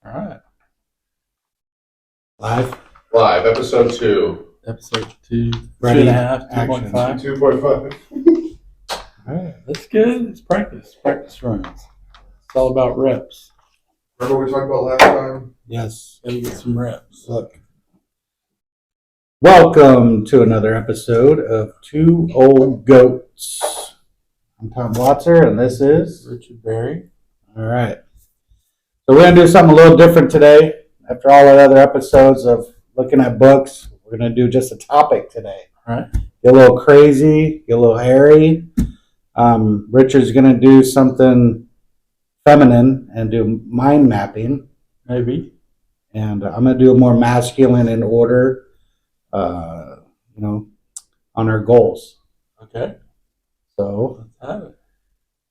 All right. Live, episode 2. Episode 2, Ready, 2.5, action. 2.5. 2.5. All right. That's good. It's practice. Practice runs. It's all about reps. Remember we talked about last time? Yes. Got to get some reps. Look. Welcome to another episode of Two Old Goats. I'm Tom Watser, and this is Richard Berry. all right. So we're gonna do something a little different today. After all the other episodes of looking at books, we're gonna do just a topic today. All right. Get a little crazy, get a little hairy. Richard's gonna do something feminine and do mind mapping. Maybe. And I'm going to do a more masculine in order, on our goals. Okay. So, Let's have it.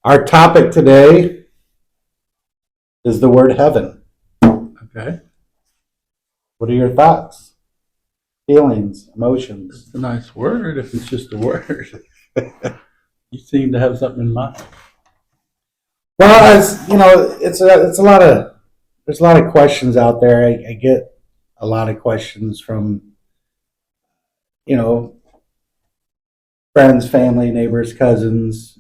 our topic today is the word heaven. Okay. What are your thoughts, feelings, emotions? It's a nice word if it's just a word. You seem to have something in mind. Well, as you know, it's a lot of there's a lot of questions out there. I get a lot of questions from friends, family, neighbors, cousins,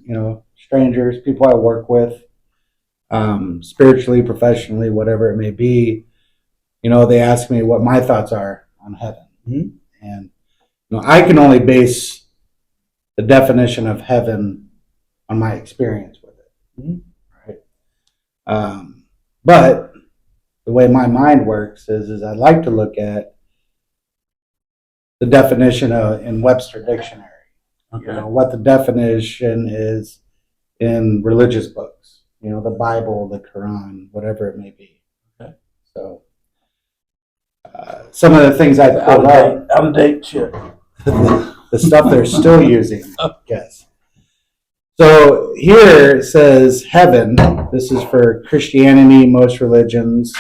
strangers, people I work with, spiritually, professionally, whatever it may be. They ask me what my thoughts are on heaven, and I can only base the definition of heaven on my experience with it, right? But the way my mind works is I like to look at the definition in Webster Dictionary. Okay. What the definition is in religious books, the Bible, the Quran, whatever it may be. Okay. So some of the things I pulled up, Out of date shit. the stuff they're still using, yes. So here it says heaven. This is for Christianity, most religions.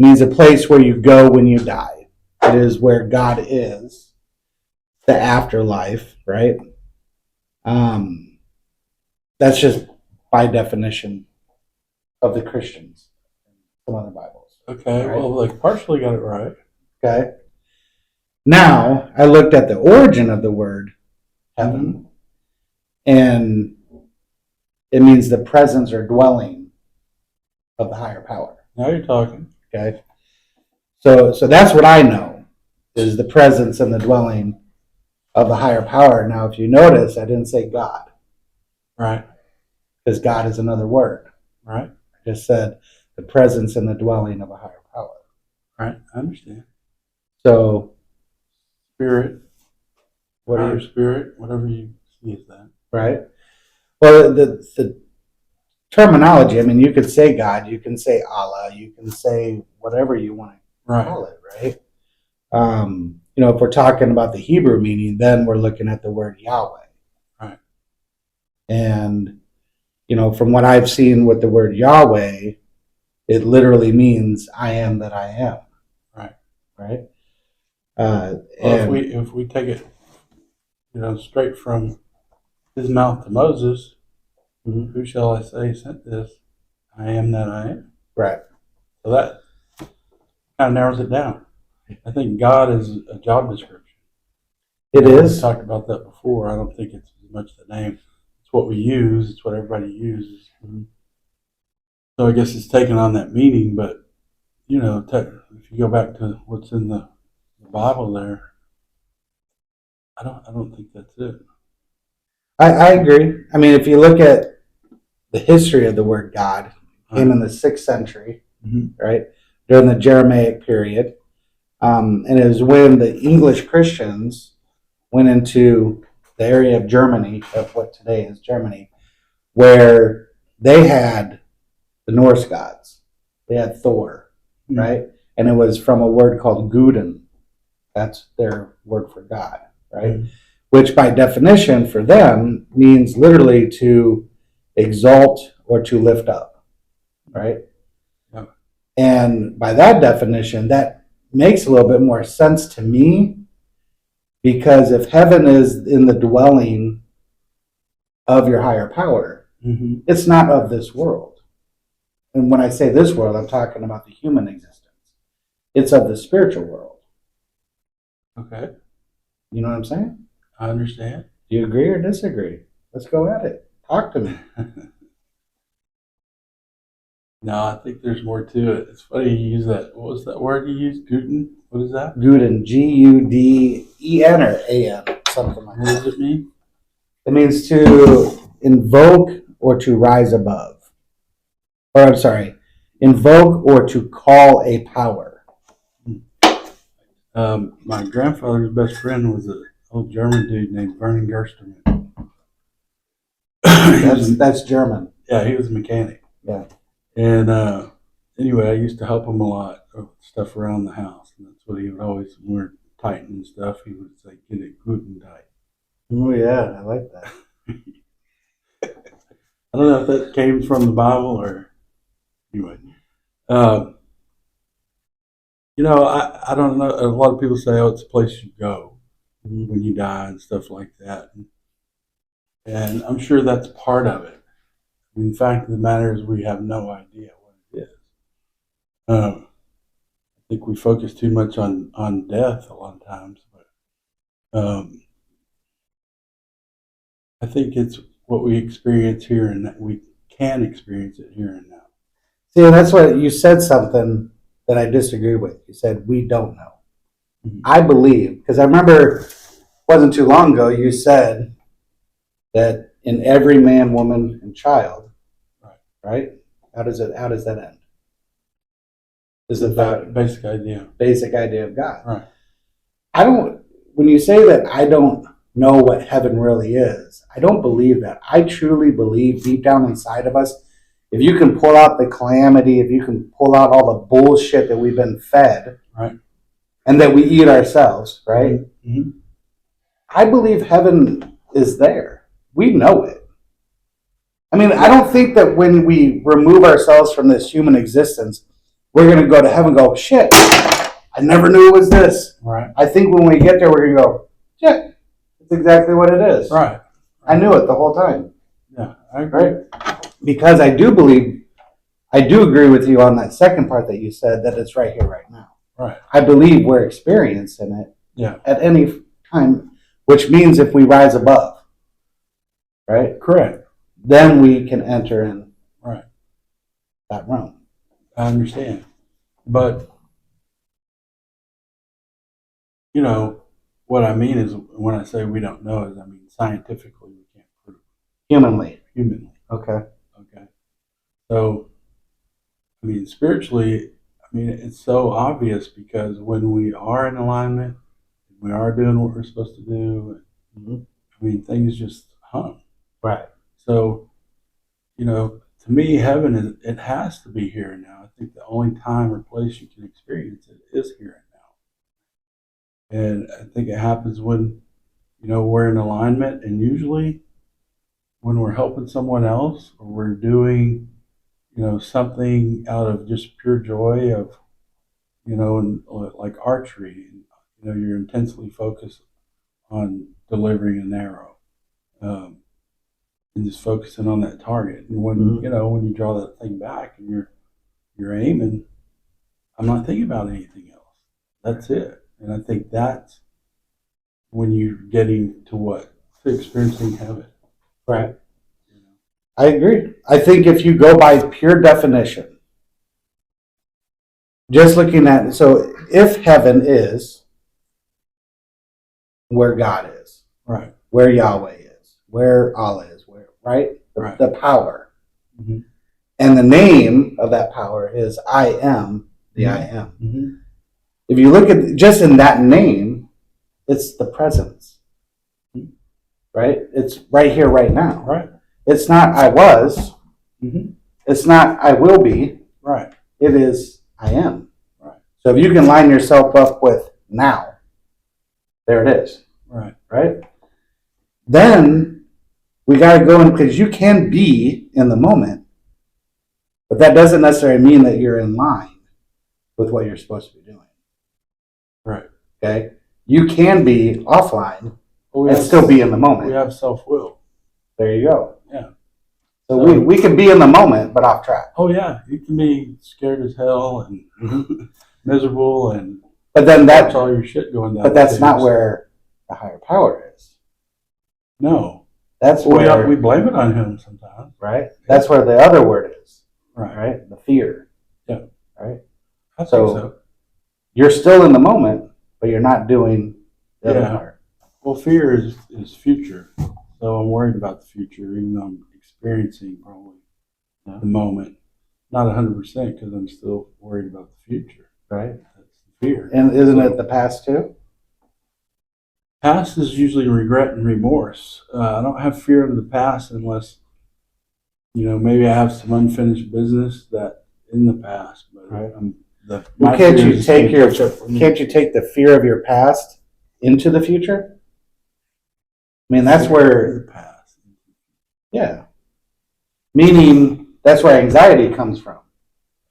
Means a place where you go when you die. It is where God is, the afterlife, right? That's just by definition of the Christians. Some other Bibles. Okay. Right. Well, they partially got it right. Okay. Now I looked at the origin of the word heaven, and it means the presence or dwelling of the higher power. Now you're talking. Okay, so that's what I know is the presence and the dwelling of the higher power. Now, if you notice, I didn't say God, Right. because God is another word. Right. I just said the presence and the dwelling of a higher power. Right. I understand. So, Spirit. what are Higher you, spirit. Whatever you see as that. right? Well, the terminology. I mean, you could say God, you can say Allah, you can say whatever you want to Right. call it, right? If we're talking about the Hebrew meaning, then we're looking at the word Yahweh. Right. And, from what I've seen with the word Yahweh, it literally means I am that I am. Right. Right? Well, if we take it, straight from his mouth to Moses, who shall I say sent this? I am that I am. right. So that kind of narrows it down. I think God is a job description. It We've is. talked about that before. I don't think it's as much the name. It's what we use. It's what everybody uses. So I guess it's taken on that meaning. But if you go back to what's in the Bible, there, I don't think that's it. I agree. I mean, if you look at the history of the word God, it came in the 6th century, right? During the Jeremic period. And it was when the English Christians went into the area of Germany, of what today is Germany, where they had the Norse gods. They had Thor, right? And it was from a word called Guden. That's their word for God, right? Which by definition for them means literally to exalt or to lift up, right? Yeah. And by that definition, that makes a little bit more sense to me, because if heaven is in the dwelling of your higher power, it's not of this world. And when I say this world, I'm talking about the human existence. It's of the spiritual world. Okay, You know what I'm saying? I understand. Do you agree or disagree? Let's go at it. Talk to me. No, I think there's more to it. It's funny you use that. What was that word you used? Guten? What is that? Guden, Guden or an, something like What that. does it mean? It means to invoke or to rise above. Or I'm sorry, invoke or to call a power. My grandfather's best friend was an old German dude named Vernon Gersterman. That's German. Yeah, he was a mechanic. Yeah. And anyway, I used to help him a lot of stuff around the house. And that's what he would always, when we were tightening stuff, he would say, get it gluten tight. Oh yeah, I like that. I don't know if that came from the Bible or anyway. Um, I don't know. A lot of people say, oh, it's a place you go when you die and stuff like that. And I'm sure that's part of it. I mean, the fact of the matter is we have no idea what it is. I think we focus too much on death a lot of times. But I think it's what we experience here and that we can experience it here and now. See, that's what you said something that I disagree with. You said we don't know. Mhm. I believe because I remember it wasn't too long ago you said that in every man, woman, and child, right? How does that end? Is it That the basic idea. basic idea of God? Right. I don't. When you say that, I don't know what heaven really is. I don't believe that. I truly believe deep down inside of us, if you can pull out the calamity, if you can pull out all the bullshit that we've been fed, Right. and that we eat ourselves, right? Mm-hmm. I believe heaven is there. We know it. I mean, I don't think that when we remove ourselves from this human existence, we're going to go to heaven and go, shit, I never knew it was this. Right. I think when we get there, we're going to go, shit, it's exactly what it is. Right. I knew it the whole time. Yeah, I agree. Right? Because I do agree with you on that second part that you said that it's right here, right now. Right. I believe we're experiencing it at any time, which means if we rise above, right? Correct. Then we can enter in that realm. I understand. But, what I mean is when I say we don't know is I mean scientifically we can't prove it. Humanly. Okay. So, I mean, spiritually, I mean, it's so obvious because when we are in alignment, we are doing what we're supposed to do. I mean, things just hum. Right. So, to me, heaven it has to be here and now. I think the only time or place you can experience it is here and now. And I think it happens when, we're in alignment, and usually when we're helping someone else or we're doing, something out of just pure joy of, and like archery, you're intensely focused on delivering an arrow, and just focusing on that target. And when when you draw that thing back and you're aiming, I'm not thinking about anything else. That's it. And I think that's when you're getting to experiencing heaven. Right. I agree. I think if you go by pure definition, just looking at, so if heaven is where God is, Right. where Yahweh is, where Allah is, right? The power. Mm-hmm. And the name of that power is I am the I am. Mm-hmm. If you look at just in that name, it's the presence, right? It's right here, right now. Right. It's not I was. Mm-hmm. It's not I will be. Right. It is I am. Right. So if you can line yourself up with now, there it is. Right. Right? Then we got to go in because you can be in the moment, but that doesn't necessarily mean that you're in line with what you're supposed to be doing. Right. Okay? You can be offline Well, and still be in the moment. We have self-will. There you go. Yeah. So we can be in the moment, but off track. Oh yeah, you can be scared as hell and miserable and But then watch all your shit going down. but that's not where the higher power is. No, That's well, where we blame it on him sometimes. right. That's where the other word is. Right. Right. The fear. Yeah. Right. I think So, so. you're still in the moment, but you're not doing the other Yeah. part. Well, fear is future, so I'm worried about the future, even though I'm experiencing probably the moment. Not 100% because I'm still worried about the future. Right. That's the fear. And isn't it the past too? Past is usually regret and remorse. I don't have fear of the past unless, maybe I have some unfinished business that in the past. But Right. my Can't fear you is take gonna catch up with me. can't you take the fear of your past into the future? I mean, that's Fear where of the past. yeah. Meaning that's where anxiety comes from.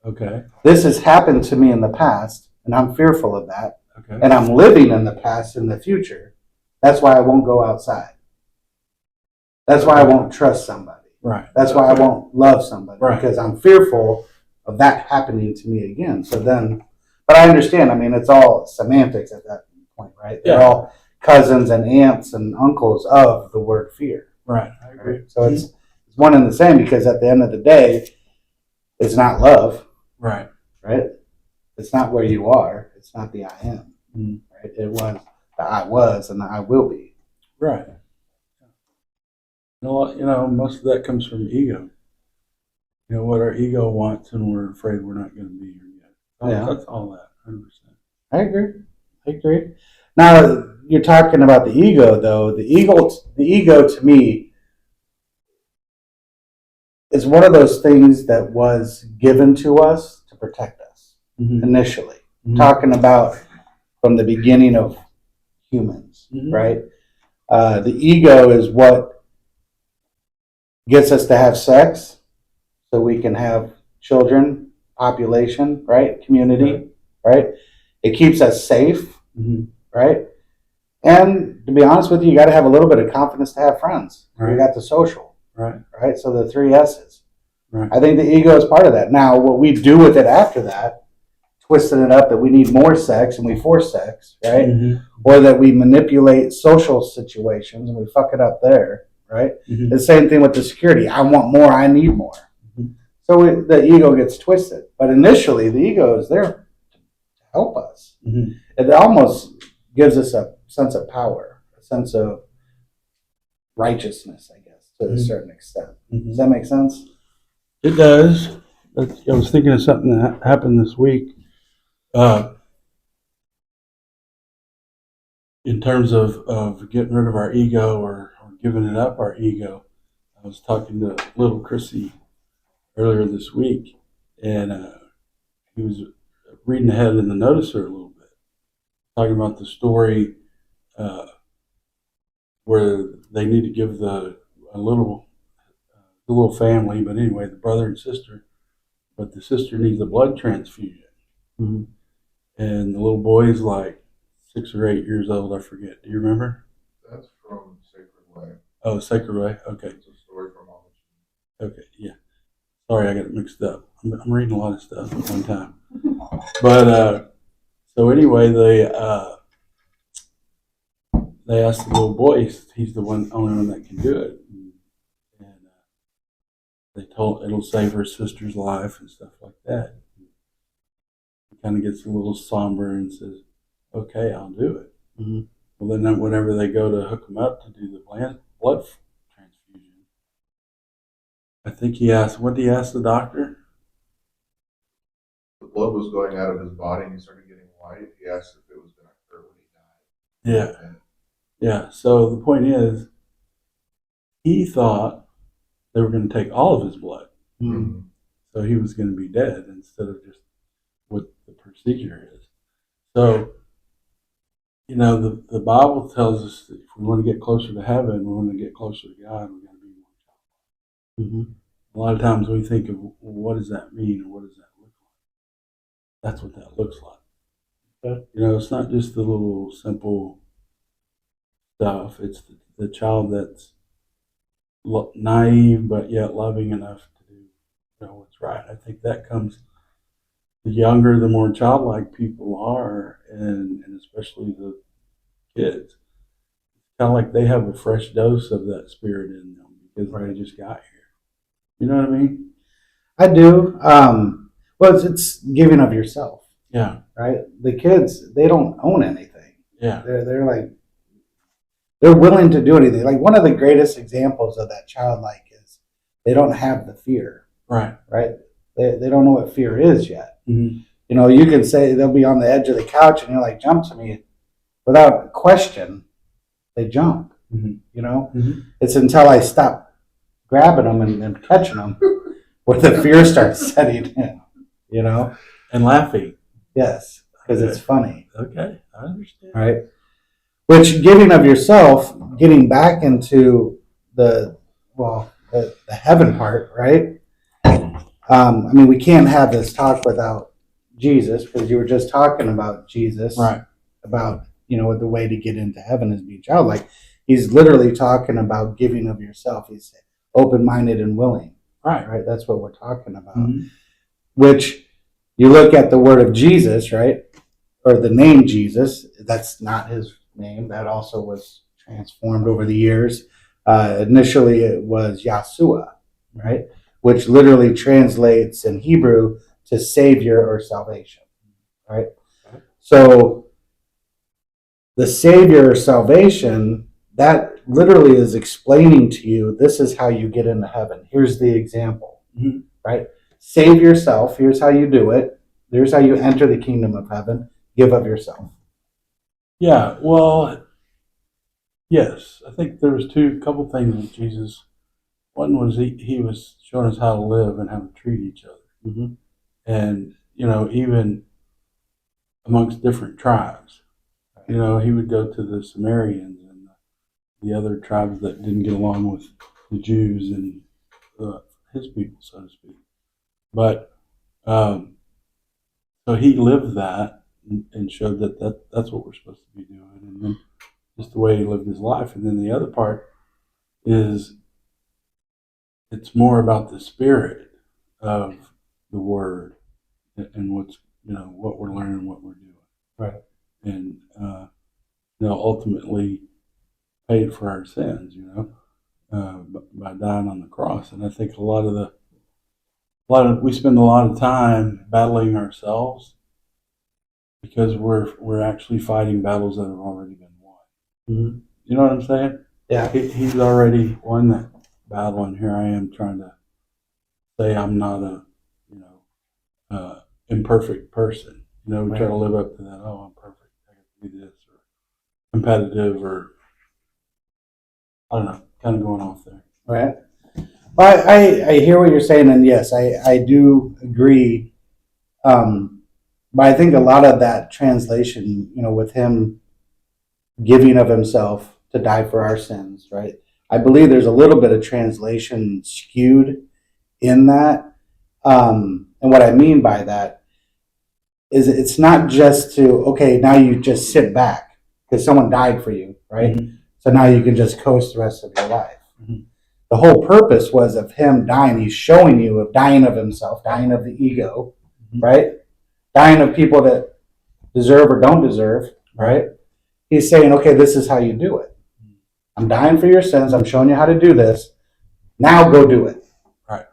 Okay. This has happened to me in the past, and I'm fearful of that, Okay. and I'm living in the past in the future. That's why I won't go outside. That's why I won't trust somebody. Right. That's why I won't love somebody Right. because I'm fearful of that happening to me again. So then, but I understand. I mean, it's all semantics at that point, right? They're Yeah. all cousins and aunts and uncles of the word fear. Right. I agree. So it's one and the same because at the end of the day, it's not love, Right. right? It's not where you are. It's not the I am, Mhm. right? It was the I was and the I will be. Right. Most of that comes from ego. What our ego wants, and we're afraid we're not going to be here yet. Yeah. That's all that. 100%. I agree. I agree. Now you're talking about the ego, though. The ego to me is one of those things that was given to us to protect us Mm-hmm. initially. Mm-hmm. Talking about from the beginning of humans, Mhm. right? The ego is what gets us to have sex so we can have children, population, right? Community, right? It keeps us safe, Mm-hmm. right? And to be honest with you, you got to have a little bit of confidence to have friends. Right. You got the social, Right. right? So the three S's. Right. I think the ego is part of that. Now, what we do with it after that, twisting it up that we need more sex and we force sex, right? Mm-hmm. Or that we manipulate social situations and we fuck it up there, right? Mm-hmm. The same thing with the security. I want more. I need more. Mhm. So the ego gets twisted. But initially, the ego is there to help us. Mm-hmm. It almost gives us a sense of power, a sense of righteousness, I guess, to a certain extent. Mm-hmm. Does that make sense? It does. I was thinking of something that happened this week. In terms of getting rid of our ego or giving it up our ego. I was talking to little Chrissy earlier this week, and he was reading ahead in the noticer a little bit, talking about the story where they need to give a little family, but anyway, the brother and sister, but the sister needs a blood transfusion. Mm-hmm. And the little boy is like 6 or 8 years old, I forget. Do you remember? That's from Sacred Way. Oh, Sacred Way? Okay. It's a story from all Okay, yeah. Sorry, I got it mixed up. I'm reading a lot of stuff at one time. But so anyway, they asked the little boy. He's the only one that can do it, and they told it'll save her sister's life and stuff like that. He kind of gets a little somber and says, "Okay, I'll do it." Mm-hmm. Well, then whenever they go to hook him up to do the blood transfusion, I think he asked, "What did he ask the doctor?" the blood was going out of his body and he started getting white. He asked if it was going to hurt when he died. Yeah. Yeah, so the point is, he thought they were going to take all of his blood. Mm-hmm. So he was going to be dead instead of just what the procedure is. So, the Bible tells us that if we want to get closer to heaven, we want to get closer to God, we got to be more. Mm-hmm. A lot of times we think of, well, what does that mean or what does that look like? That's what that looks like. Okay. It's not just the little simple stuff. It's the child that's naive but yet loving enough to do what's right. I think that comes the younger, the more childlike people are, and especially the kids. Kind of like they have a fresh dose of that spirit in them because they just got here. You know what I mean? I do. Well, it's giving of yourself, Yeah, right? The kids, they don't own anything. yeah, They're like they're willing to do anything. Like one of the greatest examples of that childlike is they don't have the fear, right. right? They don't know what fear is yet. Mm-hmm. You know, you can say they'll be on the edge of the couch and you're like, jump to me. Without question, they jump. Mm-hmm. You know, Mm-hmm. it's until I stop grabbing them and catching them where the fear starts setting in, you know? And laughing. Yes, because it's funny, Okay, I understand. right? Which giving of yourself, getting back into the heaven part, right? I mean, we can't have this talk without Jesus because you were just talking about Jesus, Right. about the way to get into heaven is being childlike. He's literally talking about giving of yourself. He's open-minded and willing. Right. That's what we're talking about. Mm-hmm. Which you look at the word of Jesus, right, or the name Jesus. That's not his name. That also was transformed over the years. Initially, it was Yahshua, right, which literally translates in Hebrew to Savior or salvation, right? So the Savior or salvation, that literally is explaining to you, this is how you get into heaven. Here's the example, Mm-hmm. right? Save yourself. Here's how you do it. Here's how you enter the kingdom of heaven. Give of yourself. Yeah, well, yes. I think there was couple things with Jesus. One was he was showing us how to live and how to treat each other. Mm-hmm. And, even amongst different tribes. He would go to the Sumerians and the other tribes that didn't get along with the Jews and his people, so to speak. But so he lived that and showed that's what we're supposed to be doing, and then just the way he lived his life. And then the other part is it's more about the spirit of the word and what's what we're learning, what we're doing, Right. and ultimately paid for our sins, by dying on the cross. And I think we spend a lot of time battling ourselves because we're actually fighting battles that have already been won. Mm-hmm. You know what I'm saying? Yeah. He's already won that battle, and here I am trying to say I'm not a imperfect person. We try to live up to that. Oh, I'm perfect. I can do this, or competitive, or I don't know, kind of going off there. Right. Well, I hear what you're saying, and yes, I do agree. But I think a lot of that translation, with him giving of himself to die for our sins, right? I believe there's a little bit of translation skewed in that. And what I mean by that is it's not just to, okay, now you just sit back because someone died for you, right? Mm-hmm. So now you can just coast the rest of your life. Mm-hmm. The whole purpose was of him dying. He's showing you of dying of himself, dying of the ego, Mm-hmm. right? Dying of people that deserve or don't deserve, right? He's saying, okay, this is how you do it. I'm dying for your sins. I'm showing you how to do this. Now go do it. Right.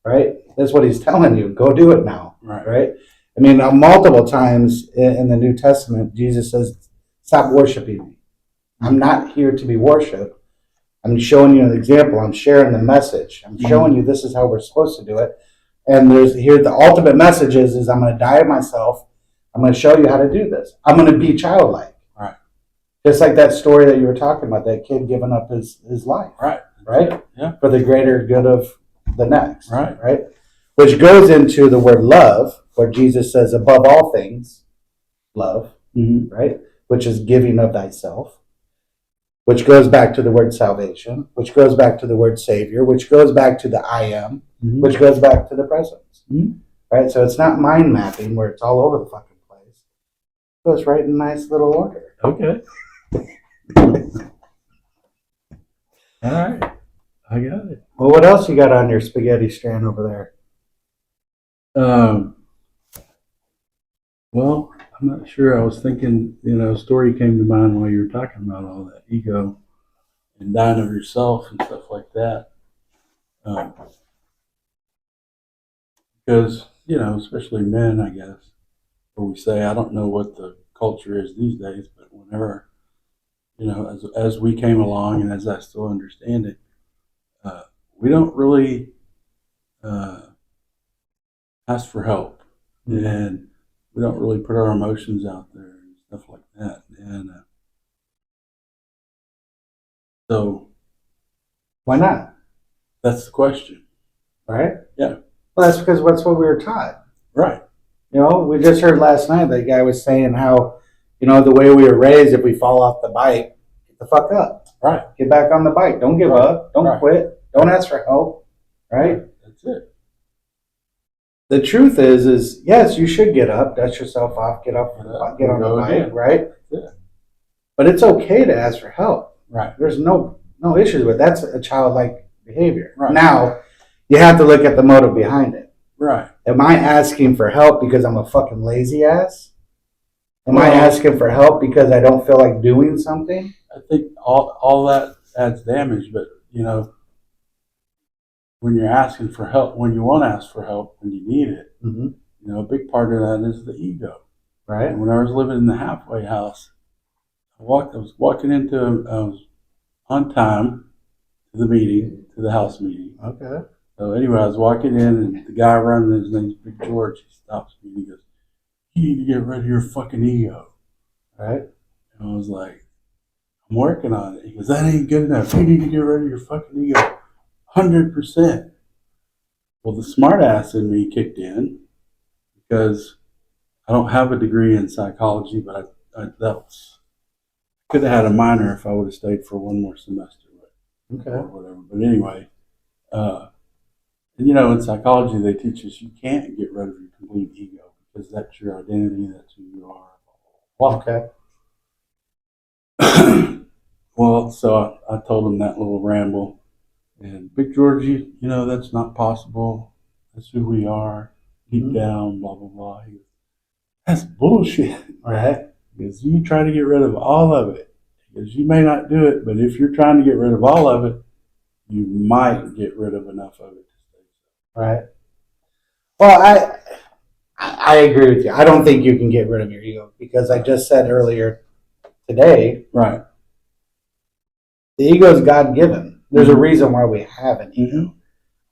Right? That's what he's telling you. Go do it now. Right. Right? I mean, multiple times in the New Testament, Jesus says, stop worshiping me. I'm not here to be worshiped. I'm showing you an example. I'm sharing the message. I'm showing you this is how we're supposed to do it. And the ultimate message is I'm going to die of myself. I'm going to show you how to do this. I'm going to be childlike. Right. Just like that story that you were talking about, that kid giving up his life. Right. Right? Yeah. For the greater good of the next. Right. Right? Which goes into the word love, where Jesus says, above all things, love. Mm-hmm. Right? Which is giving of thyself. Which goes back to the word salvation, which goes back to the word savior, which goes back to the I am, Mm-hmm. which goes back to the presence. Mm-hmm. Right? So it's not mind mapping where it's all over the fucking place. It goes right in nice little order. Okay. All right. I got it. Well, what else you got on your spaghetti strand over there? Well, I'm not sure. I was thinking, a story came to mind while you were talking about all that ego and dying of yourself and stuff like that. Because, especially men, I guess, where we say, I don't know what the culture is these days, but whenever, as we came along and as I still understand it, we don't really ask for help. And we don't really put our emotions out there and stuff like that. And so Why not? that's the question. Right? Yeah. Well, that's because that's what we were taught. Right. We just heard last night that guy was saying how, the way we were raised, if we fall off the bike, get the fuck up. Right. Get back on the bike. Don't give up. Don't quit. Don't ask for help. Right? That's it. The truth is yes, you should get up, dust yourself off, get on the bike, again. right? Yeah. But it's okay to ask for help. Right. There's no issues with it. That's a childlike behavior. Right. Now, you have to look at the motive behind it. Right. Am I asking for help because I'm a fucking lazy ass? Am I asking for help because I don't feel like doing something? I think all that adds damage, but when you're asking for help, when you want to ask for help, when you need it, a big part of that is the ego. Right. And when I was living in the halfway house, I was walking into, I was on time to the house meeting. Okay. So anyway, I was walking in, and the guy running, his name's Big George. He stops me and he goes, "You need to get rid of your fucking ego." Right. And I was like, "I'm working on it." He goes, "That ain't good enough. You need to get rid of your fucking ego, 100%." Well, the smart ass in me kicked in because I don't have a degree in psychology, but could have had a minor if I would have stayed for one more semester, or whatever. But anyway. And in psychology, they teach us you can't get rid of your complete ego because that's your identity, that's who you are. Okay. Well, so I told him that little ramble. And Big Georgie, that's not possible. That's who we are, deep down, blah, blah, blah. He goes, "That's bullshit." Right. He goes, "You try to get rid of all of it." He goes, "You may not do it, but if you're trying to get rid of all of it, you might get rid of enough of it." Right. Well, I agree with you. I don't think you can get rid of your ego because I just said earlier today, Right. the ego is God given. There's a reason why we have an ego.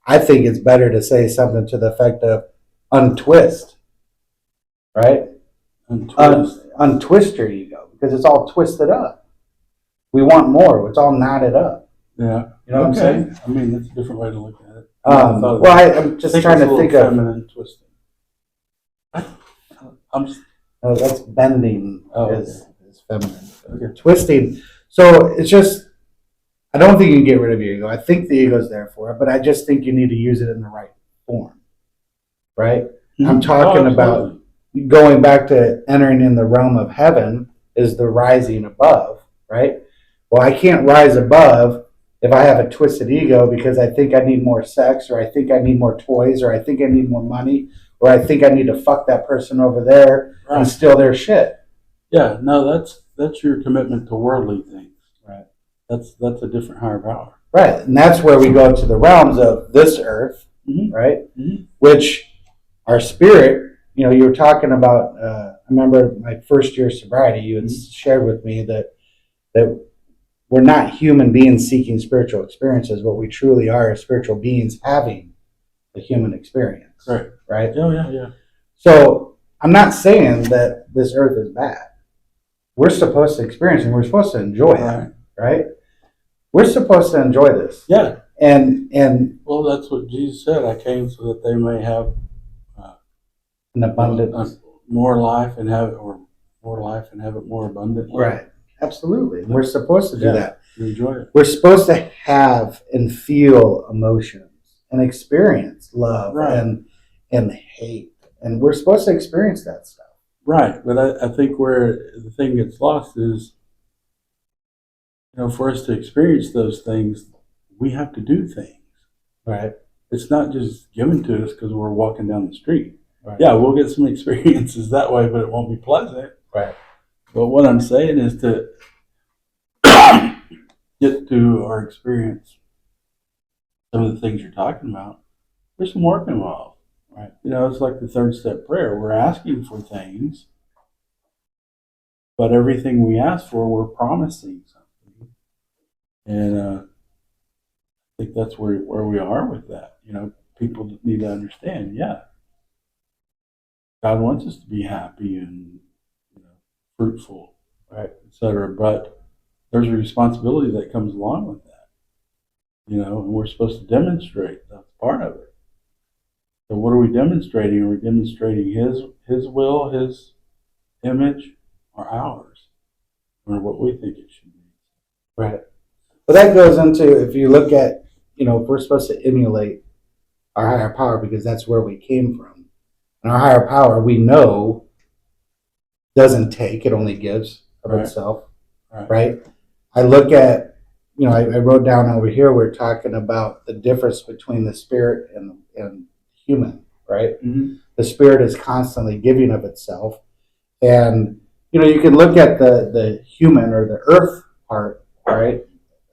I think it's better to say something to the effect of untwist, right? Untwist your ego because it's all twisted up. We want more. It's all knotted up. Yeah. You know what I'm saying? I mean, that's a different way to look at it. I'm just trying to think of feminine twisting. I'm just. Oh, that's bending Oh, is feminine. Okay. Twisting. So it's just, I don't think you can get rid of your ego. I think the ego's there for it, but I just think you need to use it in the right form. Right? I'm talking about going back to entering in the realm of heaven is the rising above, right? Well, I can't rise above if I have a twisted ego because I think I need more sex, or I think I need more toys, or I think I need more money, or I think I need to fuck that person over there and steal their shit. Yeah, no, that's your commitment to worldly things. Right. That's a different higher power. Right, and that's where we go to the realms of this earth, right? Which our spirit, you were talking about. I remember my first year of sobriety. You had shared with me that we're not human beings seeking spiritual experiences. What we truly are is spiritual beings having a human experience. Right. Right. Oh yeah. So I'm not saying that this earth is bad. We're supposed to experience and we're supposed to enjoy it. Right. We're supposed to enjoy this. Yeah. And well, that's what Jesus said. I came so that they may have an abundance, more life and have it more abundantly. Right. Absolutely. We're supposed to do that. Enjoy it. We're supposed to have and feel emotions and experience love and hate. And we're supposed to experience that stuff. Right. But I think where the thing gets lost is, for us to experience those things, we have to do things. Right. It's not just given to us because we're walking down the street. Right. Yeah, we'll get some experiences that way, but it won't be pleasant. Right. But what I'm saying is to get to our experience some of the things you're talking about. There's some work involved. Right. You know, it's like the third step prayer. We're asking for things, but everything we ask for, we're promising something. And I think that's where we are with that. You know, people need to understand, yeah, God wants us to be happy and, you know, fruitful, right, etc. But there's a responsibility that comes along with that. You know, and we're supposed to demonstrate. That's part of it. So what are we demonstrating? Are we demonstrating His will, His image, or ours, or what we think it should be? Right. But that goes into, if you look at, you know, if we're supposed to emulate our higher power because that's where we came from. And our higher power, we know, doesn't take, it only gives of Right. itself. Right. Right. I look at, you know, I wrote down over here, we're talking about the difference between the spirit and human, right? Mm-hmm. The spirit is constantly giving of itself. And, you know, you can look at the human or the earth part, right,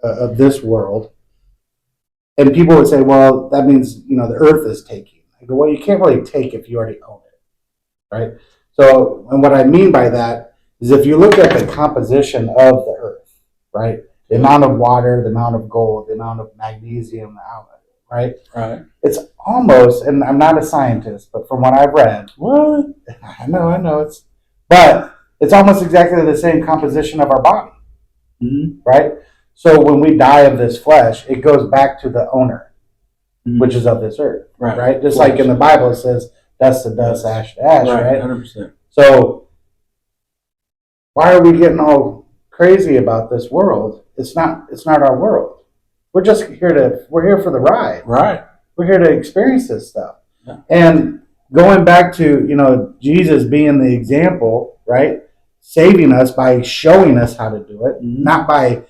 of this world. And people would say, well, that means, you know, the earth is taking. I go, well, you can't really take if you already own it, right? So, and what I mean by that is if you look at the composition of the earth, right, the amount of water, the amount of gold, the amount of magnesium, right? Right. It's almost, and I'm not a scientist, but from what I've read, What? I know but it's almost exactly the same composition of our body, Mm-hmm. right? So when we die of this flesh, it goes back to the owner, Mm-hmm. which is of this earth, Right. right? Just like in the Bible it says, dust to dust, ash to ash, right? 100%. So why are we getting all crazy about this world? It's not our world. We're here for the ride. Right. We're here to experience this stuff. Yeah. And going back to, you know, Jesus being the example, right? Saving us by showing us how to do it, Mm-hmm. not by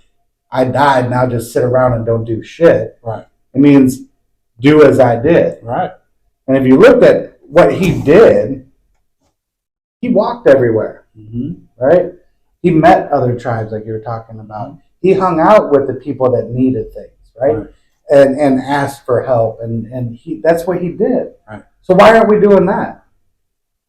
I died, now just sit around and don't do shit. Right. It means do as I did. Right. And if you looked at what he did, he walked everywhere, Mm-hmm. right? He met other tribes like you were talking about. He hung out with the people that needed things, right? And asked for help, and that's what he did. Right. So why aren't we doing that?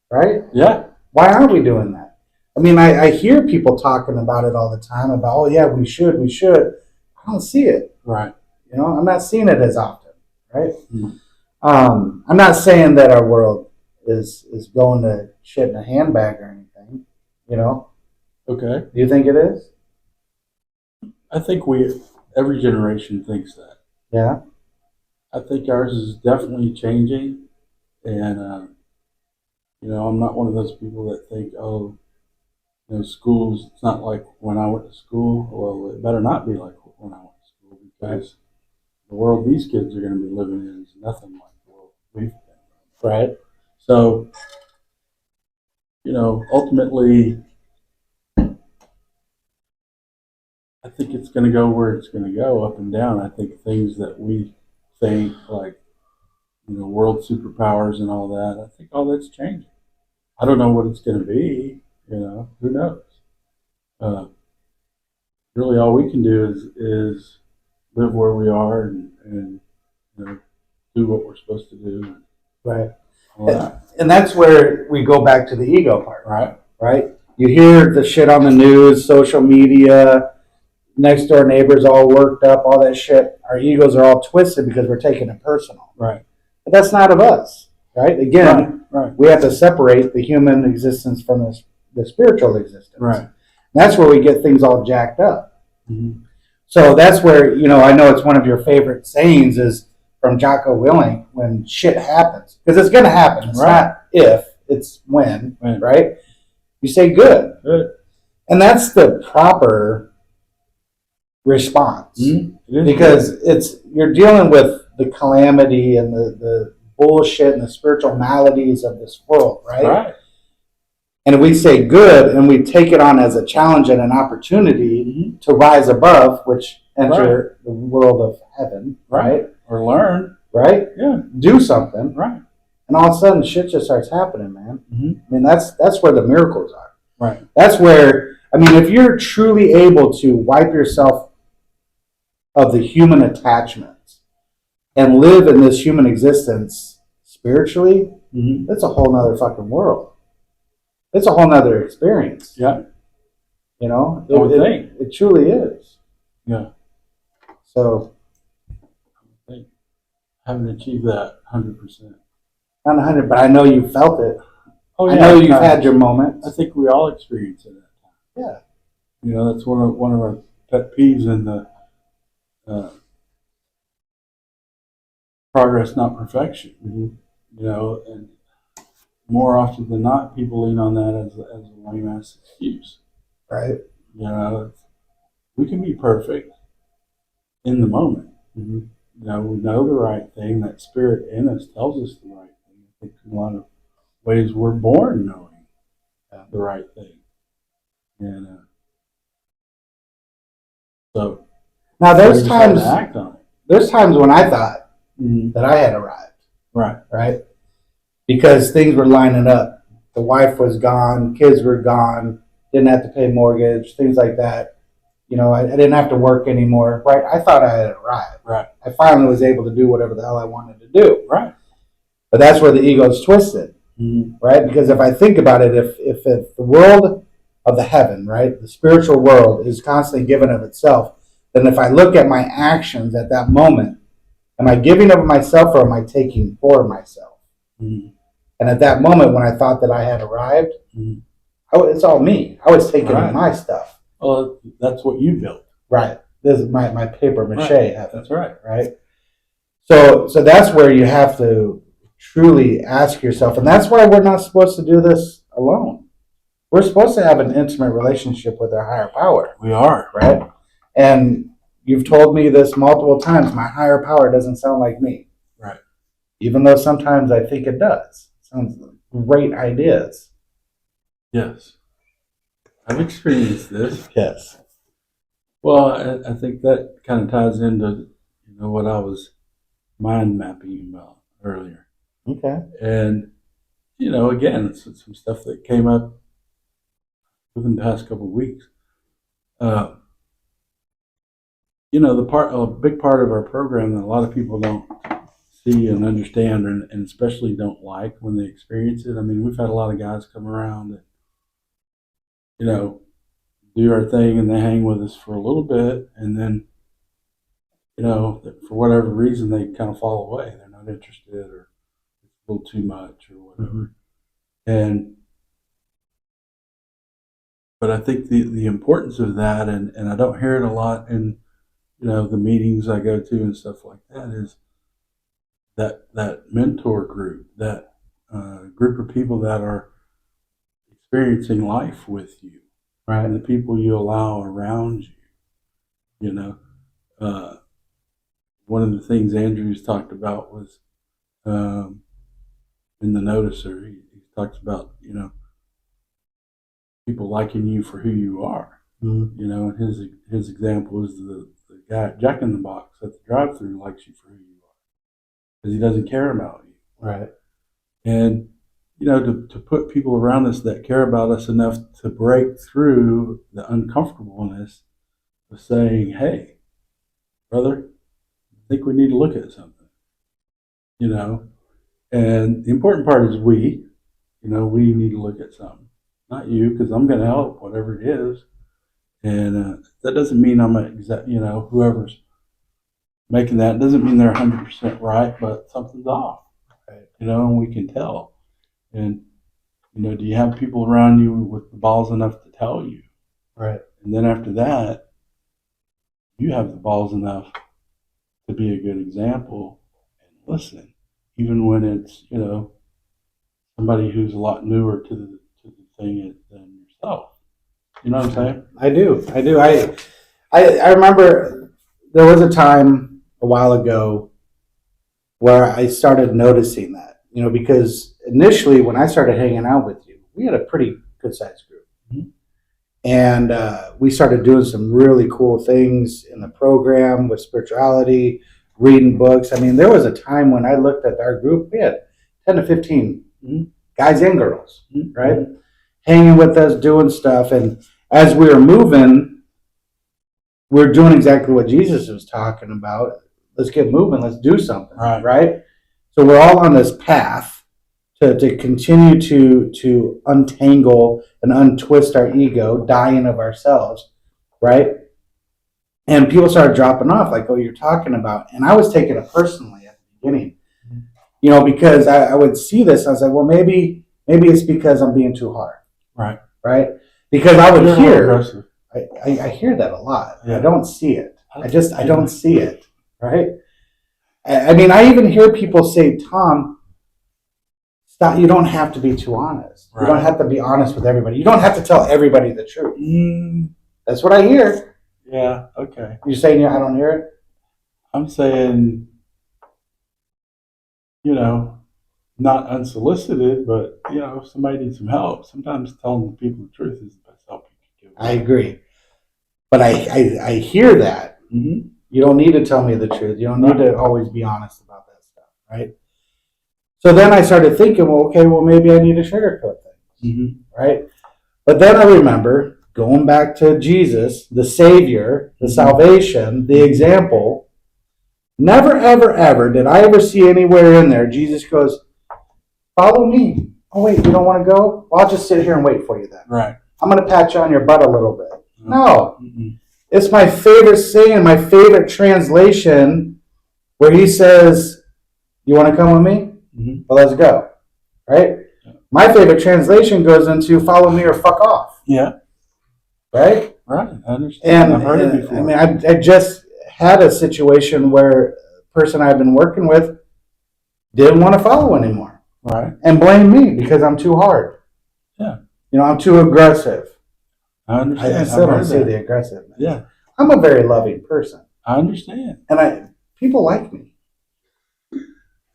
Right? Yeah. Why aren't we doing that? I mean, I hear people talking about it all the time about, oh yeah, we should. I don't see it. Right. You know, I'm not seeing it as often, right? Mm-hmm. I'm not saying that our world is going to shit in a handbag or anything. You know, Okay. do you think it is? I think every generation thinks that. Yeah. I think ours is definitely changing, and you know, I'm not one of those people that think, oh, you know, schools. It's not like when I went to school. Well, it better not be like when I went to school because the world these kids are going to be living in is nothing like the world we've been in. Right. So, you know, ultimately, I think it's going to go where it's going to go, up and down. I think things that we think, like, you know, world superpowers and all that, I think all that's changing. I don't know what it's going to be, you know, who knows? Really, all we can do is live where we are and you know, do what we're supposed to do. And Right. all that. And that's where we go back to the ego part, Right? right? You hear the shit on the news, social media, next door neighbors all worked up, all that shit. Our egos are all twisted because we're taking it personal. Right. But that's not of us, right? Again, Right. we have to separate the human existence from the spiritual existence. Right. That's where we get things all jacked up. Mm-hmm. So that's where, you know, I know it's one of your favorite sayings is from Jocko Willink, when shit happens. Because it's going to happen. It's not if, it's when, right? You say good. Good. And that's the proper response. Mm-hmm. Because you're dealing with the calamity and the bullshit and the spiritual maladies of this world, right? Right. And if we say good and we take it on as a challenge and an opportunity to rise above, which enter the world of heaven, right? Or learn. Right? Yeah. Do something. Right. And all of a sudden, shit just starts happening, man. Mm-hmm. I mean, that's where the miracles are. Right. That's where, I mean, if you're truly able to wipe yourself of the human attachments and live in this human existence spiritually, it's a whole nother fucking world. It's a whole nother experience. Yeah. You know, it truly is. Yeah. So, I haven't achieved that 100%. not 100, but I know you felt it. Oh, yeah, I know you've had your moments. I think we all experience it at that time. Yeah. You know, that's one of our pet peeves in the progress, not perfection. You know, and more often than not, people lean on that as a lame ass excuse. Right. You know, we can be perfect in the moment. You know, we know the right thing. That spirit in us tells us the right thing. I think in a lot of ways we're born knowing the right thing. And so now there's times to act on it. There's times when I thought that I had arrived. Right. Because things were lining up. The wife was gone, kids were gone, didn't have to pay mortgage, things like that. You know, I didn't have to work anymore. Right. I thought I had arrived. Right. I finally was able to do whatever the hell I wanted to do. Right. But that's where the ego's twisted. Right? Because if I think about it, if the world of the heaven, right, the spiritual world is constantly given of itself, then if I look at my actions at that moment, am I giving of myself or am I taking for myself? And at that moment when I thought that I had arrived, it's all me. I was taking my stuff. Well, that's what you built. Right. This is my paper mache. That's right. Right. So that's where you have to truly ask yourself, and that's why we're not supposed to do this alone. We're supposed to have an intimate relationship with our higher power. We are. Right? And you've told me this multiple times, my higher power doesn't sound like me. Right. Even though sometimes I think it does. Sounds like great ideas. Yes. I've experienced this. Yes. Well, I think that kind of ties into what I was mind mapping about earlier. Okay. And again, it's some stuff that came up within the past couple of weeks. A big part of our program that a lot of people don't see and understand, and especially don't like when they experience it. I mean, we've had a lot of guys come around and do our thing, and they hang with us for a little bit, and then for whatever reason they kind of fall away. They're not interested, or it's a little too much, or whatever. But I think the importance of that, and I don't hear it a lot in the meetings I go to and stuff like that, is that mentor group, that group of people that are experiencing life with you, right, and the people you allow around you. One of the things Andrew's talked about was in the noticer. He talks about people liking you for who you are. And his example is the guy Jack in the Box at the drive-thru likes you for who you are because he doesn't care about you. Right. And to put people around us that care about us enough to break through the uncomfortableness of saying, "Hey, brother, I think we need to look at something." And the important part is we need to look at something. Not you, because I'm going to help, whatever it is. And that doesn't mean I'm whoever's making that doesn't mean they're 100% right, but something's off, right? And we can tell. And, do you have people around you with the balls enough to tell you? Right. And then after that, you have the balls enough to be a good example and listen, even when it's, somebody who's a lot newer to the thing than yourself. You know what I'm saying? I do. I remember there was a time a while ago where I started noticing that, because initially when I started hanging out with you, we had a pretty good sized group. And we started doing some really cool things in the program with spirituality, reading books. I mean, there was a time when I looked at our group, we had 10 to 15 guys and girls, right? Hanging with us, doing stuff. And as we were moving, we are doing exactly what Jesus was talking about. Let's get moving. Let's do something, right? So we're all on this path to continue to untangle and untwist our ego, dying of ourselves, right? And people started dropping off, like, oh, you're talking about. And I was taking it personally at the beginning, because I would see this. I was like, well, maybe it's because I'm being too hard. Right? Because I would hear, I hear that a lot. Yeah. I don't see it. I don't see it. Right? I mean, I even hear people say, Tom, stop. You don't have to be too honest. You don't have to be honest with everybody. You don't have to tell everybody the truth. That's what I hear. Yeah. Okay. You're saying I don't hear it? I'm saying, not unsolicited, but if somebody needs some help, sometimes telling people the truth is the best help you can give. I agree, but I hear that. You don't need to tell me the truth. You don't need to always be honest about that stuff, right? So then I started thinking, well, maybe I need to sugarcoat things, right? But then I remember going back to Jesus, the Savior, the salvation, the example. Never, ever, ever did I ever see anywhere in there Jesus goes, follow me. Oh, wait, you don't want to go? Well, I'll just sit here and wait for you then. Right. I'm going to pat you on your butt a little bit. No. It's my favorite saying, my favorite translation, where he says, you want to come with me? Well, let's go. Right? Yeah. My favorite translation goes into follow me or fuck off. Yeah. Right? Right. I understand. And I've heard it before. I mean, I just had a situation where a person I've been working with didn't want to follow anymore. Right. And blame me because I'm too hard. Yeah. I'm too aggressive. I understand. I still don't see the aggressiveness. Yeah. I'm a very loving person. I understand. And people like me.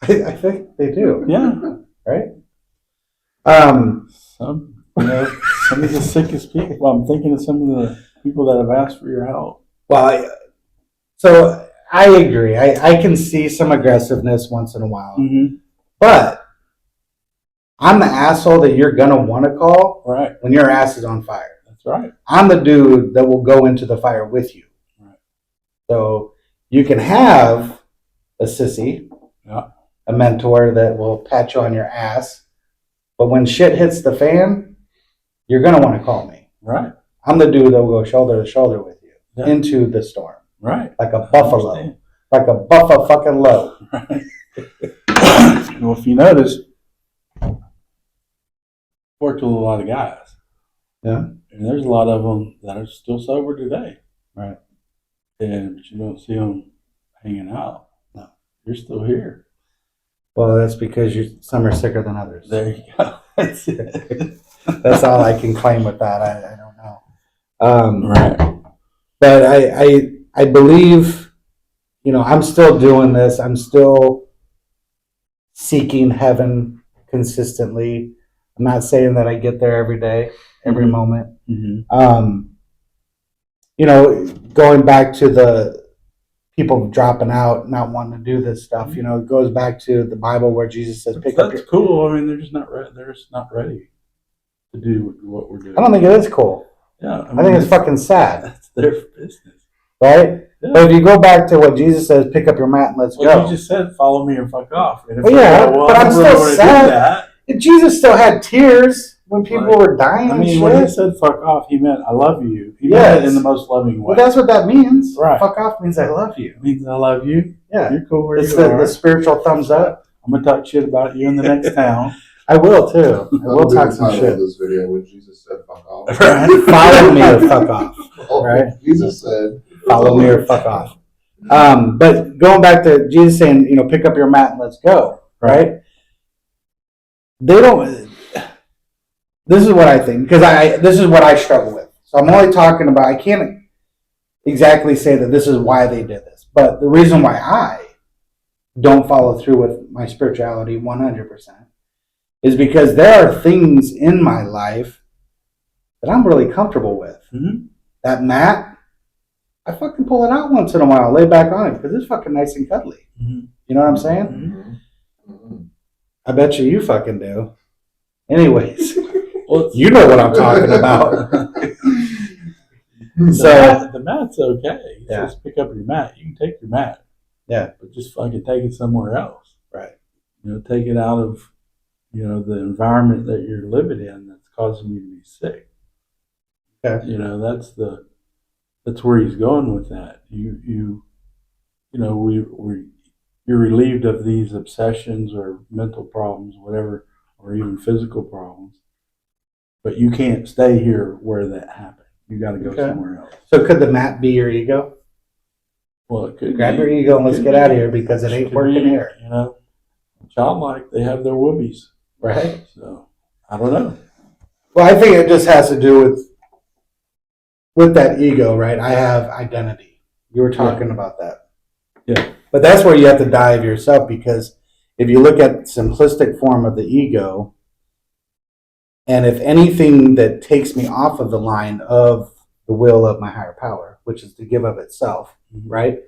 I think they do. Yeah. Right? Some of the sickest people. I'm thinking of some of the people that have asked for your help. Well, so I agree. I can see some aggressiveness once in a while. But I'm the asshole that you're going to want to call when your ass is on fire. That's right. I'm the dude that will go into the fire with you. Right. So you can have a sissy, a mentor that will pat you on your ass. But when shit hits the fan, you're going to want to call me. Right. I'm the dude that will go shoulder to shoulder with you into the storm. Right. Like a buffalo. Like a buffa fucking low. Right. Well, if you notice, worked with a lot of guys. Yeah. And there's a lot of them that are still sober today. Right. And you don't see them hanging out. No. You're still here. Well, that's because some are sicker than others. There you go. That's it. That's all I can claim with that. I don't know. Right. But I believe, I'm still doing this. I'm still seeking heaven consistently. I'm not saying that I get there every day, every moment. Going back to the people dropping out, not wanting to do this stuff, it goes back to the Bible where Jesus says, That's cool. I mean, they're just not ready. They're just not ready to do what we're doing. I don't think it is cool. Yeah. I think it's fucking sad. That's their business. Right? Yeah. But if you go back to what Jesus says, pick up your mat and let's go. You just said, follow me or fuck off. And but I'm still sad. Jesus still had tears when people were dying. I mean, when he said fuck off, he meant I love you. He meant it in the most loving way. Well, that's what that means. Right. Fuck off means I love you. It means I love you. Yeah. You're cool where it's you are. The spiritual thumbs up. I'm going to talk shit about you in the next town. I will, too. I will talk some shit. This video when Jesus said fuck off. Right. Follow me or fuck off. Right? Jesus said follow me or fuck off. But going back to Jesus saying, pick up your mat and let's go. Right? They don't... This is what I think, because this is what I struggle with. So I'm only talking about, I can't exactly say that this is why they did this, but the reason why I don't follow through with my spirituality 100% is because there are things in my life that I'm really comfortable with. Mm-hmm. That mat, I fucking pull it out once in a while, lay back on it because it's fucking nice and cuddly. Mm-hmm. You know what I'm saying? Mm-hmm. Mm-hmm. I bet you fucking do. Anyways, Well, you know what I'm talking about. So the mat's okay. It Yeah. says pick up your mat. You can take your mat. Yeah. But just fucking take it somewhere else. Right. Take it out of, the environment that you're living in that's causing you to be sick. Okay. That's where he's going with that. You're relieved of these obsessions or mental problems, whatever, or even physical problems. But you can't stay here where that happened. You got to go somewhere else. So could the mat be your ego? Well, it could Grab be. your ego and let's get out of here because it ain't Could working be, here. Childlike, they have their whoopies. Right. So I don't know. Well, I think it just has to do with that ego, right? I have identity. You were talking about that. Yeah. But that's where you have to dive yourself because if you look at simplistic form of the ego, and if anything that takes me off of the line of the will of my higher power, which is to give of itself, Mm-hmm. right?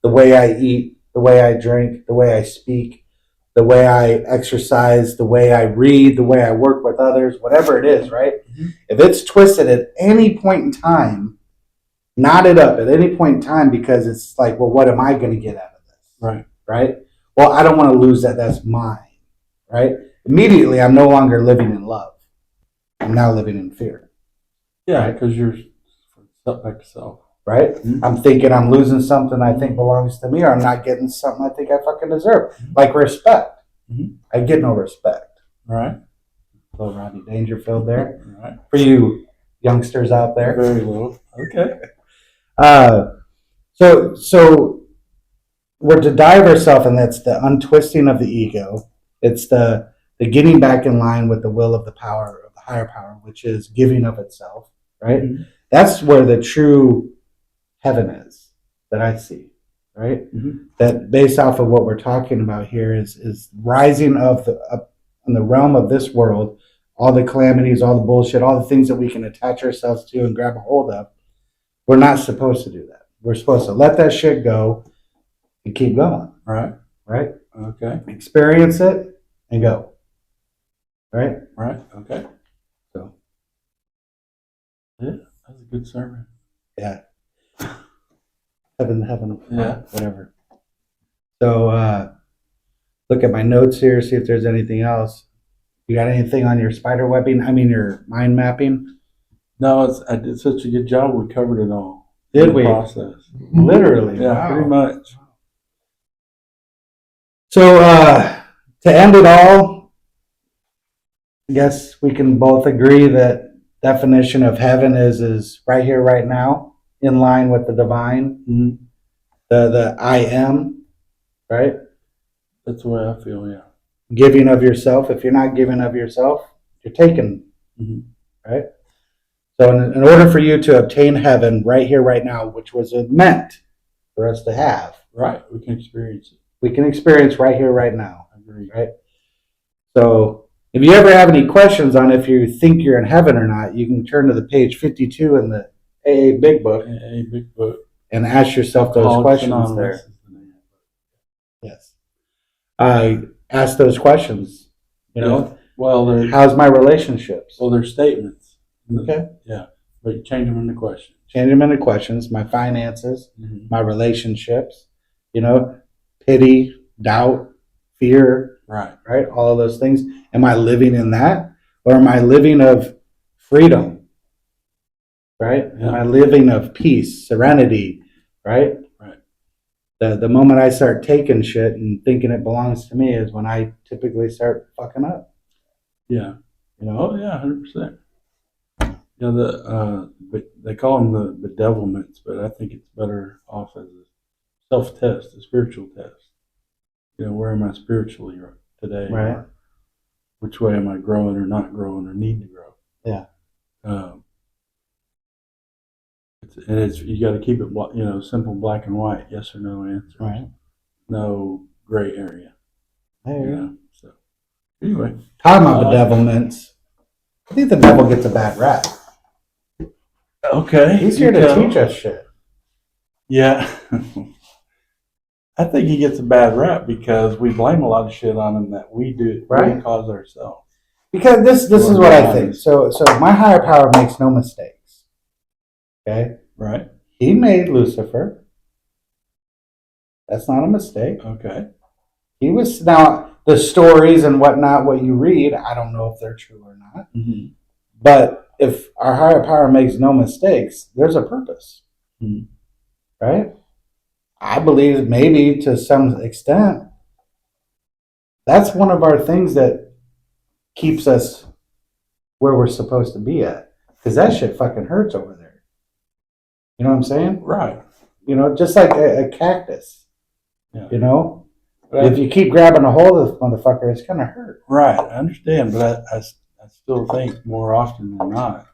The way I eat, the way I drink, the way I speak, the way I exercise, the way I read, the way I work with others, whatever it is, right? Mm-hmm. If it's twisted at any point in time, knot it up at any point in time because it's like, well, what am I going to get out of this? Right. Right? Well, I don't want to lose that. That's mine. Right? Immediately, I'm no longer living in love. I'm now living in fear. Yeah, because you're stuck back to self. Right? Mm-hmm. I'm thinking I'm losing something I think belongs to me, or I'm not getting something I think I fucking deserve. Like respect. Mm-hmm. I get no respect. All right. A little Rodney Dangerfield there. All right. For you youngsters out there. Very little. Okay. So we're to dive ourselves, and that's the untwisting of the ego. It's the getting back in line with the will of the power of the higher power, which is giving of itself, right? Mm-hmm. That's where the true heaven is that I see, right? Mm-hmm. That based off of what we're talking about here is rising up in the realm of this world, all the calamities, all the bullshit, all the things that we can attach ourselves to and grab a hold of. We're not supposed to do that. We're supposed to let that shit go and keep going. Right. Right? Okay. Experience it and go. Right? Right. Okay. So yeah, that's a good sermon. Yeah. Heaven, yeah, whatever. So look at my notes here, see if there's anything else. You got anything on your spider webbing? I mean your mind mapping? No, I did such a good job. We covered it all. Did we? Process. Literally. Yeah, Wow. pretty much. So to end it all, I guess we can both agree that definition of heaven is right here, right now, in line with the divine, Mm-hmm. the I am, right? That's the way I feel. Yeah. Giving of yourself. If you're not giving of yourself, you're taking, Mm-hmm. right? So in order for you to obtain heaven right here, right now, which was meant for us to have, right, we can experience it. We can experience right here, right now. I agree. Right? So if you ever have any questions on if you think you're in heaven or not, you can turn to the page 52 in the AA Big Book. AA Big Book. And ask yourself those questions there. Yes. I ask those questions. You know, yeah. Well, how's my relationships? Well, they're statements. Okay. Yeah, but you change them into questions. Change them into questions. My finances, Mm-hmm. my relationships. You know, pity, doubt, fear. Right. Right. All of those things. Am I living in that, or am I living of freedom? Right? Yeah. Am I living of peace, serenity? Right? Right. The moment I start taking shit and thinking it belongs to me is when I typically start fucking up. Yeah. You know? Oh yeah, 100%. Yeah, but they call them the bedevilments, but I think it's better off as a self-test, a spiritual test. Where am I spiritually today? Right. Or which way am I growing or not growing or need to grow? Yeah. You got to keep it, simple, black and white, yes or no answer. Right. No gray area. Hey. So anyway, talking about bedevilments, I think the devil gets a bad rap. Okay. He's here you to tell. teach us shit. Yeah. I think he gets a bad rap because we blame a lot of shit on him that we do, Right. we cause ourselves. Because this is Or what I not. think. So my higher power makes no mistakes. Okay? Right. He made Lucifer. That's not a mistake. Okay. He was now the stories and whatnot, what you read, I don't know if they're true or not. Mm-hmm. But if our higher power makes no mistakes, there's a purpose. Mm-hmm. Right? I believe maybe to some extent, that's one of our things that keeps us where we're supposed to be at. Because that shit fucking hurts over there. You know what I'm saying? Right. You know, just like a cactus. Yeah. You know? But If you keep grabbing a hold of the motherfucker, it's going to hurt. right. I understand, but I still think more often than not,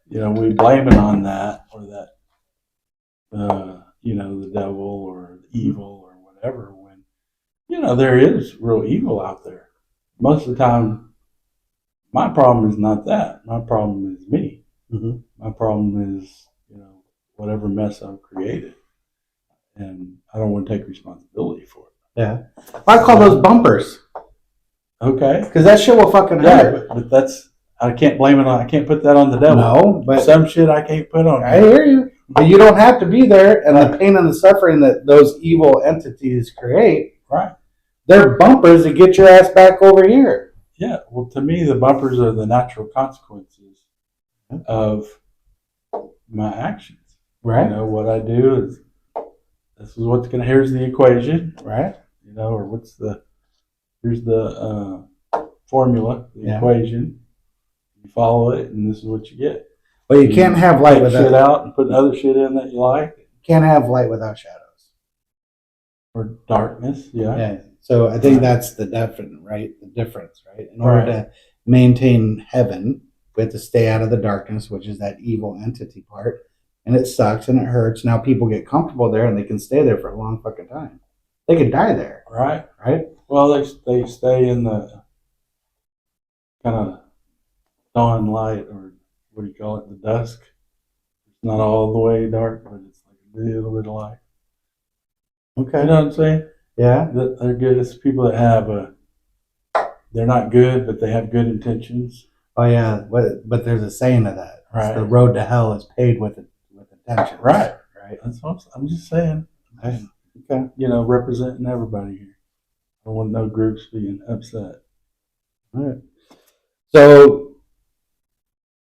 we blame it on that or that, the devil or evil or whatever when, there is real evil out there. Most of the time, my problem is not that. My problem is me. Mm-hmm. My problem is, whatever mess I've created. And I don't want to take responsibility for it. Yeah. I call those bumpers. Okay. Because that shit will fucking hurt. But that's, I can't blame it on, I can't put that on the devil. No, but some shit I can't put on. I hear you. But you don't have to be there, and the pain and the suffering that those evil entities create, Right. they're bumpers to get your ass back over here. Yeah. Well, to me, the bumpers are the natural consequences of my actions. Right. What I do is, this is what's going to, here's the equation. Right. Or here's the formula, the equation. You follow it, and this is what you get. But you can't have light without shit out and put other shit in that you like. Can't have light without shadows. Or darkness, yeah. So I think that's the difference, right? In order to maintain heaven, we have to stay out of the darkness, which is that evil entity part. And it sucks and it hurts. Now people get comfortable there and they can stay there for a long fucking time. They could die there. Right. Right? Well, they stay in the kind of dawn light, or what do you call it, the dusk. It's not all the way dark, but it's like a little bit of light. Okay. You know what I'm saying? Yeah. They're good. It's people that have they're not good, but they have good intentions. Oh yeah, but there's a saying of that. Right. The road to hell is paved with intention. Right. Right. That's what I'm just saying. Okay. Representing everybody here. I don't want no groups being upset. All right. So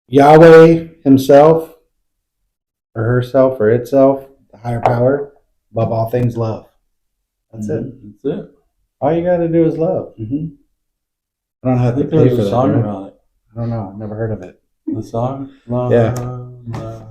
Yahweh himself, or herself, or itself, the higher power, above all things, love. That's it. That's it. All you got to do is love. Mm-hmm. I don't have I think to pay there's for a that. song Right? about it. I don't know. I've never heard of it. The song? Love, Yeah. love.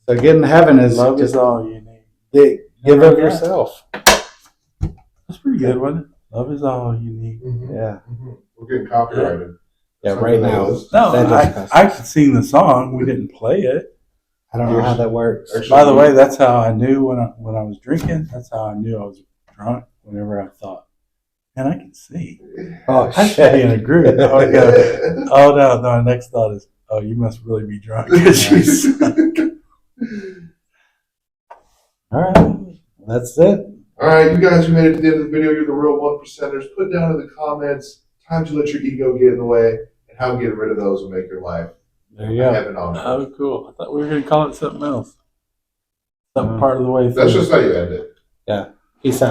So getting to heaven is Love just is all you need. give of yourself. That's pretty good, wasn't it? Love is all you need. Mm-hmm. Yeah. Mm-hmm. We're getting copyrighted. Yeah, Something right that now. was- No, That just I could sing the song. We didn't play it. I don't know how that works. Actually- By the way, that's how I knew when I was drinking. That's how I knew I was drunk. Whenever I thought, man, I can sing. Oh, I should be in a groove. Oh, I go, oh no, my next thought is, oh, you must really be drunk. All right. That's it. All right, you guys who made it to the end of the video, you're the real 1%ers. Put down in the comments times you let your ego get in the way and how getting rid of those will make your life There you go. heaven on earth. Oh, cool. I thought we were going to call it something else. Some part of the way through. That's just how you end it. Yeah. Peace out.